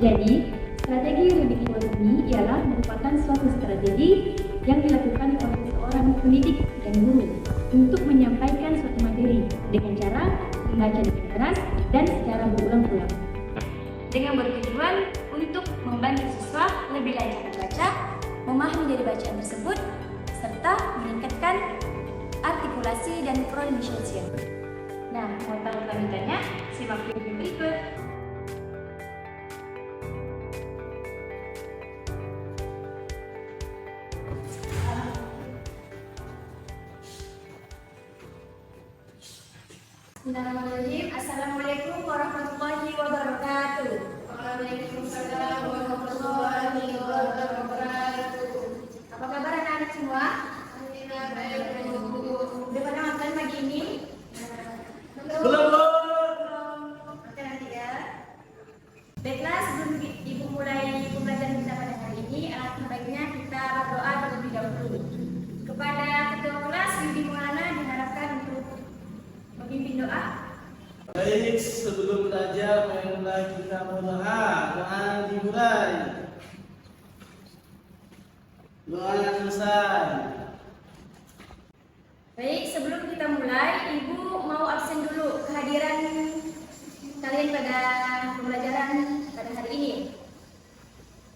Jadi, strategi Rubik Code ini ialah merupakan suatu strategi yang dilakukan oleh seorang pendidik dan guru untuk menyampaikan suatu materi dengan cara membaca dengan keras dan secara berulang-ulang. Dengan bertujuan untuk membantu siswa lebih lancar membaca, memahami dari bacaan tersebut, serta meningkatkan artikulasi dan pronunciation. Nah, mau tahu lanjutannya? Simak video berikut. Bismillahirrahmanirrahim. Assalamualaikum warahmatullahi wabarakatuh. Waalaikumsalam warahmatullahi wabarakatuh. Apa kabar anak-anak semua? Alhamdulillah baik, Bu. Udah pada makan pagi ini? Belum. Makan nanti ya. Baiklah, sebelum Ibu mulai pembelajaran kita pada hari ini, alangkah baiknya kita berdoa terlebih dahulu. Kepada Ketua Kelas Yudi Maulana diharapkan untuk memimpin doa. Baik, sebelum belajar, marilah kita berdoa. Doa dimulai. Doa selesai. Baik, sebelum kita mulai, Ibu mau absen dulu kehadiran kalian pada pembelajaran pada hari ini.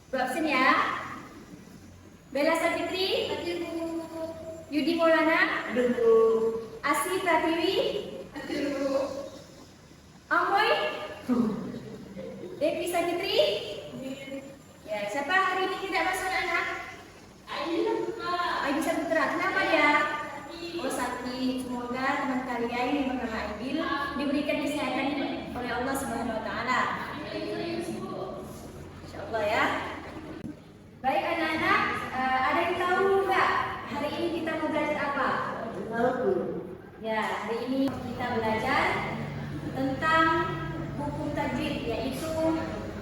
Bu absen ya. Bella Savitri, Yudi Maulana, Asri Pratiwi, Amoy, Devi Savitri. Ya, siapa hari ini tidak masuk anak? Aibi Saputra. Kenapa dia? Oh, sakit. Semoga teman kalian yang bernama Aibil diberikan kesehatan oleh Allah Subhanahu Wa Taala. Insyaallah ya. Baik anak-anak, ada yang tahu nggak hari ini kita mau belajar apa? Ya, hari ini kita belajar tentang hukum tajwid, yaitu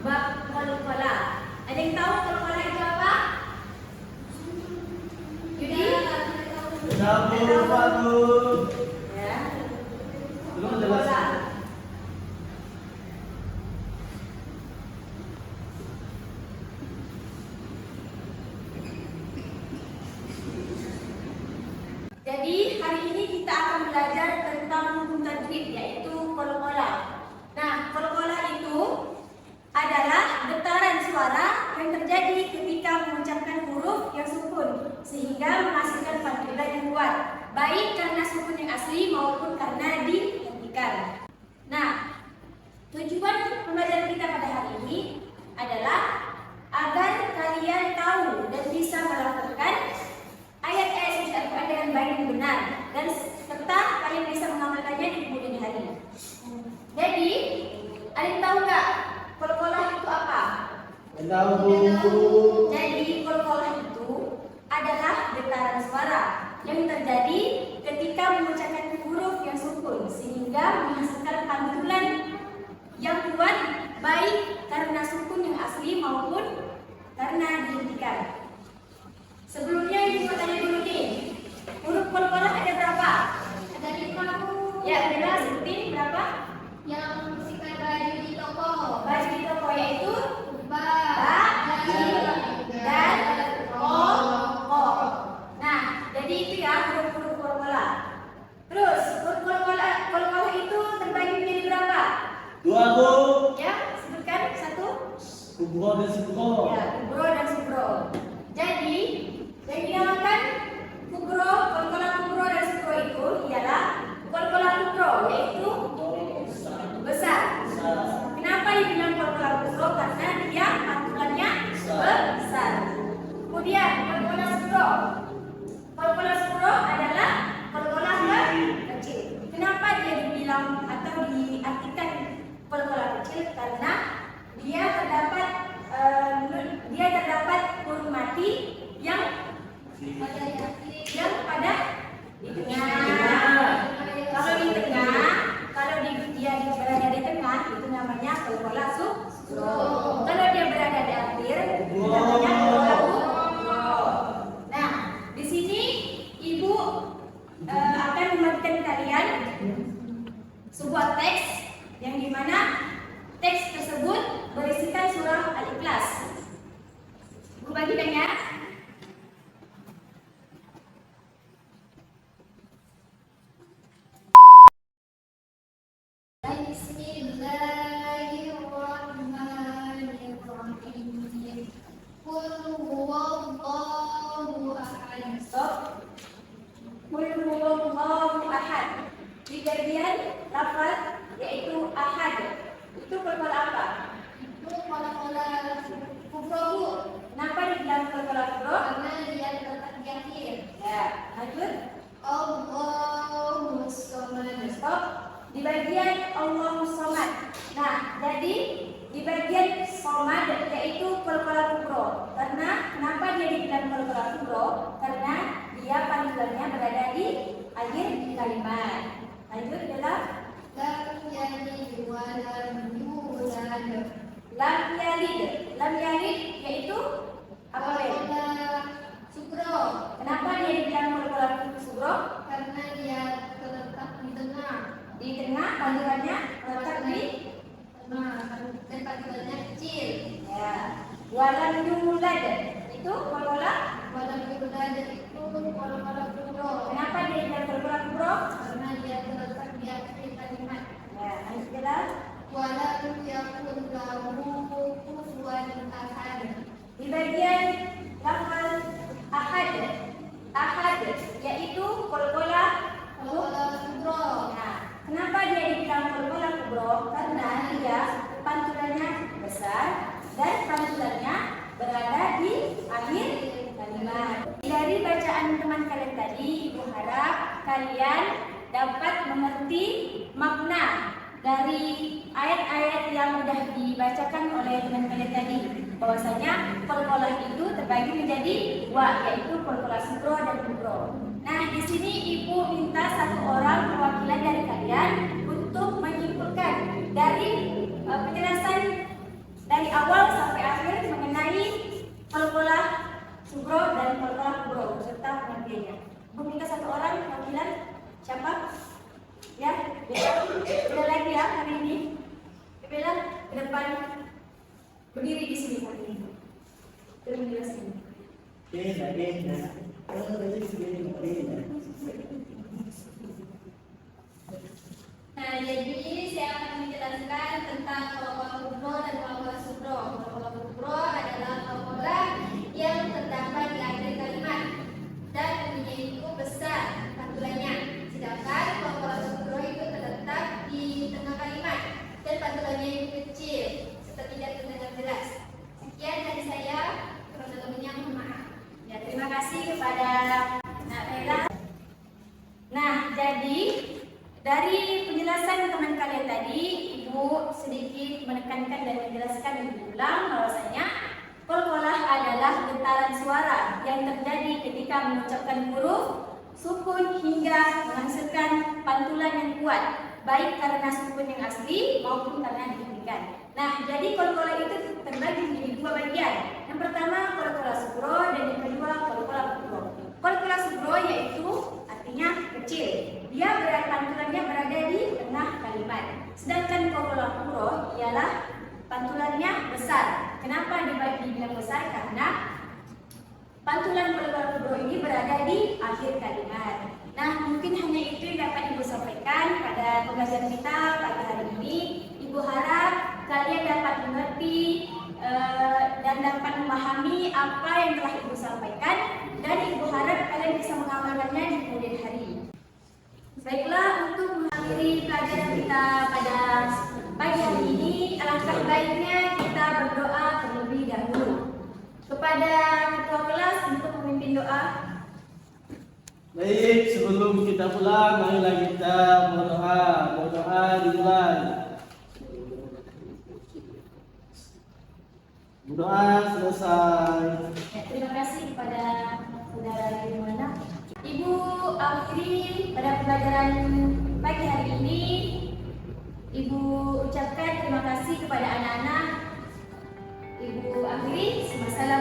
bab qalqalah. Ada yang tahu qalqalah itu apa? Yudi? Tahu. Ya. Belum jelas. Qalqalah. Jadi hari ini kita akan belajar tentang hukum tajwid, yaitu qalqalah. Nah, qalqalah itu adalah getaran suara yang terjadi ketika mengucapkan huruf yang sukun sehingga menghasilkan panggilan yang kuat, baik karena sukun yang asli maupun karena dihentikan. Nah, tujuan pembelajaran kita pada hari ini adalah agar kalian tahu dan bisa melafalkan ayat-ayat suci Al-Quran dengan baik dan benar, dan serta kalian bisa mengamalkannya di kemudian hari. Jadi, ada yang tahu nggak qalqalah itu apa? Tahu, Bu. Jadi, qalqalah itu adalah getaran suara yang terjadi ketika mengucapkan huruf yang sukun sehingga menghasilkan pantulan yang kuat, baik karena sukun yang asli maupun karena dihentikan. Sebelumnya ibu tanya dulu nih, huruf qalqalah ada berapa? Ada 5 Bu. Ya, Bella sebutin berapa? Yang kita baju di toko. Baju di toko yaitu Ba, Ji, dan Ko. Nah, jadi itu ya huruf-huruf qalqalah. Terus huruf qalqalah itu terbagi menjadi berapa? 2, Bu. Ya, sebutkan satu. Kubro dan subro. Ya, kubro dan subro. Jadi yang dinamakan kubro, qalqalah kubro dan subro itu ialah qalqalah kubro, yaitu besar. Kenapa dibilang qalqalah kubro? Karena dia pantulannya besar. Kemudian qalqalah subro. Qalqalah subro adalah qalqalah yang kecil. Kenapa dia dibilang atau diartikan qalqalah kecil? Karena dia terdapat huruf mati yang pada di tengah. Kalau di tengah, dia berada di tengah, itu namanya qalqalah subro. Kalau dia berada di akhir, itu namanya qalqalah kubro. Nah, di sini Ibu akan membagikan kalian sebuah teks yang dimana teks tersebut berisikan surah di bagian lafaz yaitu ahad. Itu kol-kola apa? Itu kol-kola kubro, Bu. Kenapa dibilang kol-kola kubro? Karena dia terletak di akhir. Ya, lanjut. Allahu Samad. Stop. Di bagian Allahu Samad. Nah, jadi di bagian somad yaitu kol-kola kubro. Karena kenapa dia dibilang kol-kola kubro? Karena dia panggilannya berada di akhir kalimat. Lanjut adalah Lam yalid wa lam yulad. lam yalid. Lam yalid yaitu apa ya? Kol-kola sugro. Kenapa dia dibilang kol-kola kubro? Karena dia terletak di tengah. Di tengah panggilannya terletak di Dan panggilannya kecil. ya. Walam yulad itu kol-kola. Walam yulad itu kol-kola kubro. Kenapa dia dibilang kol-kola kubro? Karena dia terletak di akhir kalimat. Ya, lanjut adalah Walam yakun lahu kufuwan ahad. di bagian lafaz ahad. Ahad yaitu kol-kola kubro. Kol-kola kubro. Nah, kenapa dia dibilang kol-kola kubro? Karena dia pantulannya besar dan pantulannya berada di akhir kalimat. Dari bacaan teman kalian tadi, Ibu harap kalian dapat mengerti makna dari ayat-ayat yang sudah dibacakan oleh teman kalian tadi. Bahwasanya kol-kola itu terbagi menjadi dua, yaitu kol-kola sugro dan kubro. Nah, di sini Ibu minta satu orang perwakilan dari kalian untuk menyimpulkan dari penjelasan dari awal sampai akhir mengenai kol-kola sugro dan kol-kola kubro serta pengertiannya. Ibu minta satu orang perwakilan, siapa? Ya, Bella lagi ya hari ini. Bella ke depan berdiri di sini hari ini. Terus menjelaskan. Beda. Oh, tadi segini beda. Nah, jadi saya akan menjelaskan tentang kol-kola kubro dan kol-kola sugro. Kol-kola kubro adalah kol-kola yang terdapat di akhir kalimat dan bunyinya itu besar pantulannya. Sedangkan kol-kola sugro itu terletak di tengah kalimat dan pantulannya itu kecil seperti tidak terdengar jelas. Sekian dari saya, kurang lebihnya mohon maaf. Ya, terima kasih kepada Nak Bella. Nah, jadi dari penjelasan teman kalian tadi, Ibu sedikit menekankan dan menjelaskan lebih ulang bahwasanya kol-kola adalah getaran suara yang terjadi ketika mengucapkan huruf sukun hingga menghasilkan pantulan yang kuat, baik karena sukun yang asli maupun karena dihentikan. Nah, jadi kol-kola itu terbagi menjadi dua bagian. Yang pertama kol-kola sugro dan yang kedua kol-kola kubro. Kol-kola sugro yaitu artinya kecil. Dia pantulannya berada di tengah kalimat. Sedangkan kol-kola kubro ialah pantulannya besar. Kenapa dibilang besar? Karena pantulan kol-kola kubro ini berada di akhir kalimat. Nah, mungkin hanya itu yang dapat Ibu sampaikan pada pembelajaran kita pada hari ini. Ibu harap kalian dapat mengerti dan dapat memahami apa yang telah Ibu sampaikan, dan Ibu harap kalian bisa mengamalkannya di kemudian hari. Baiklah, untuk mengakhiri pelajaran kita pada pagi hari ini, alangkah baiknya kita berdoa terlebih dahulu. Kepada ketua kelas untuk memimpin doa. Baik, sebelum kita pulang, marilah kita berdoa dimulai. Berdoa selesai. Ya, terima kasih kepada saudara Gimana. Ibu akhiri pada pelajaran pagi hari ini. Ibu ucapkan terima kasih kepada anak-anak. Ibu akhiri. Wassalamualaikum